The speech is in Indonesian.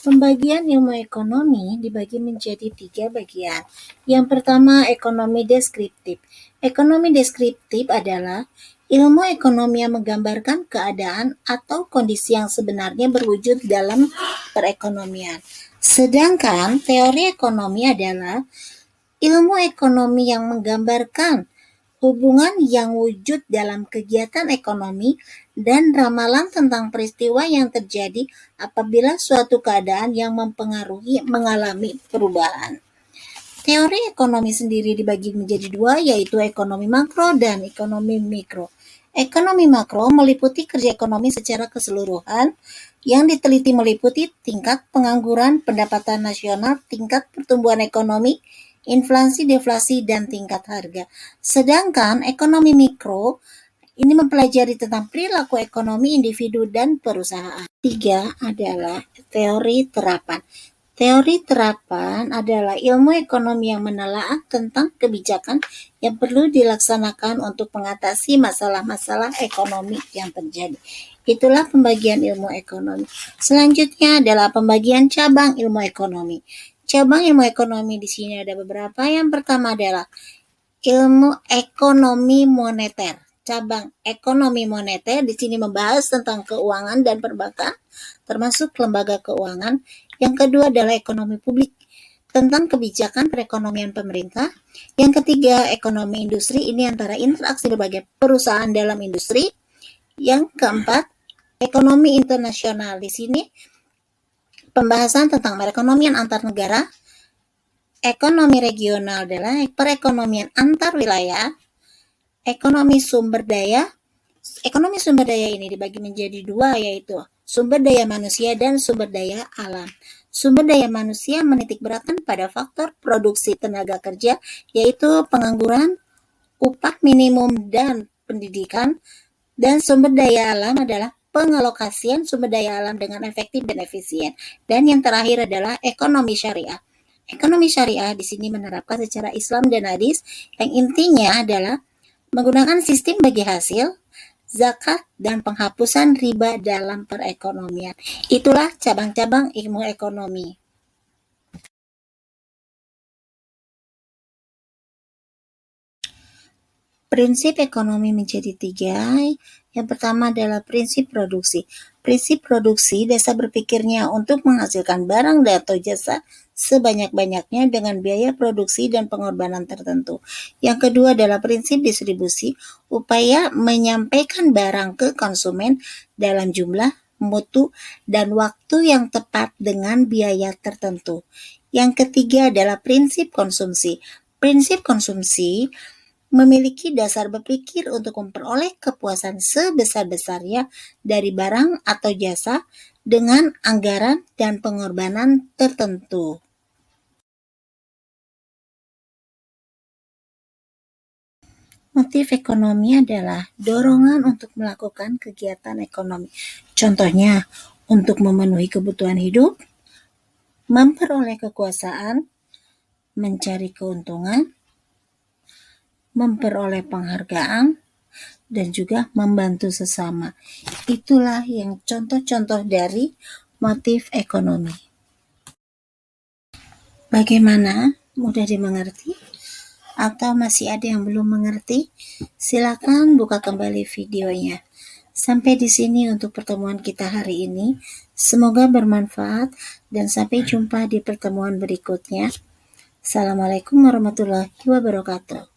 Pembagian ilmu ekonomi dibagi menjadi 3 bagian. Yang pertama, ekonomi deskriptif. Ekonomi deskriptif adalah ilmu ekonomi yang menggambarkan keadaan atau kondisi yang sebenarnya berwujud dalam perekonomian. Sedangkan teori ekonomi adalah ilmu ekonomi yang menggambarkan hubungan yang wujud dalam kegiatan ekonomi dan ramalan tentang peristiwa yang terjadi apabila suatu keadaan yang mempengaruhi mengalami perubahan. Teori ekonomi sendiri dibagi menjadi 2, yaitu ekonomi makro dan ekonomi mikro. Ekonomi makro meliputi kerja ekonomi secara keseluruhan yang diteliti meliputi tingkat pengangguran, pendapatan nasional, tingkat pertumbuhan ekonomi, inflasi, deflasi, dan tingkat harga. Sedangkan ekonomi mikro ini mempelajari tentang perilaku ekonomi individu dan perusahaan. 3 adalah teori terapan. Teori terapan adalah ilmu ekonomi yang menelaah tentang kebijakan yang perlu dilaksanakan untuk mengatasi masalah-masalah ekonomi yang terjadi. Itulah pembagian ilmu ekonomi. Selanjutnya adalah pembagian cabang ilmu ekonomi. Cabang ilmu ekonomi di sini ada beberapa. Yang pertama adalah ilmu ekonomi moneter. Cabang ekonomi moneter di sini membahas tentang keuangan dan perbankan, termasuk lembaga keuangan. Yang kedua adalah ekonomi publik, tentang kebijakan perekonomian pemerintah. Yang ketiga, ekonomi industri, ini antara interaksi berbagai perusahaan dalam industri. Yang keempat, ekonomi internasional. Di sini pembahasan tentang perekonomian antar negara. Ekonomi regional adalah perekonomian antar wilayah. Ekonomi sumber daya. Ekonomi sumber daya ini dibagi menjadi 2, yaitu sumber daya manusia dan sumber daya alam. Sumber daya manusia menitikberatkan pada faktor produksi tenaga kerja, yaitu pengangguran, upah minimum, dan pendidikan. Dan sumber daya alam adalah pengalokasian sumber daya alam dengan efektif dan efisien. Dan yang terakhir adalah ekonomi syariah. Ekonomi syariah di sini menerapkan secara Islam dan hadis yang intinya adalah menggunakan sistem bagi hasil, zakat, dan penghapusan riba dalam perekonomian. Itulah cabang-cabang ilmu ekonomi. Prinsip ekonomi menjadi 3. Yang pertama adalah prinsip produksi. Prinsip produksi dasar berpikirnya untuk menghasilkan barang atau jasa sebanyak-banyaknya dengan biaya produksi dan pengorbanan tertentu. Yang kedua adalah prinsip distribusi, upaya menyampaikan barang ke konsumen dalam jumlah, mutu, dan waktu yang tepat dengan biaya tertentu. Yang ketiga adalah prinsip konsumsi. Prinsip konsumsi memiliki dasar berpikir untuk memperoleh kepuasan sebesar-besarnya dari barang atau jasa dengan anggaran dan pengorbanan tertentu. Motif ekonomi adalah dorongan untuk melakukan kegiatan ekonomi. Contohnya, untuk memenuhi kebutuhan hidup, memperoleh kekuasaan, mencari keuntungan, memperoleh penghargaan, dan juga membantu sesama. Itulah yang contoh-contoh dari motif ekonomi. Bagaimana? Mudah dimengerti? Atau masih ada yang belum mengerti? Silakan buka kembali videonya. Sampai di sini untuk pertemuan kita hari ini. Semoga bermanfaat dan sampai jumpa di pertemuan berikutnya. Assalamualaikum warahmatullahi wabarakatuh.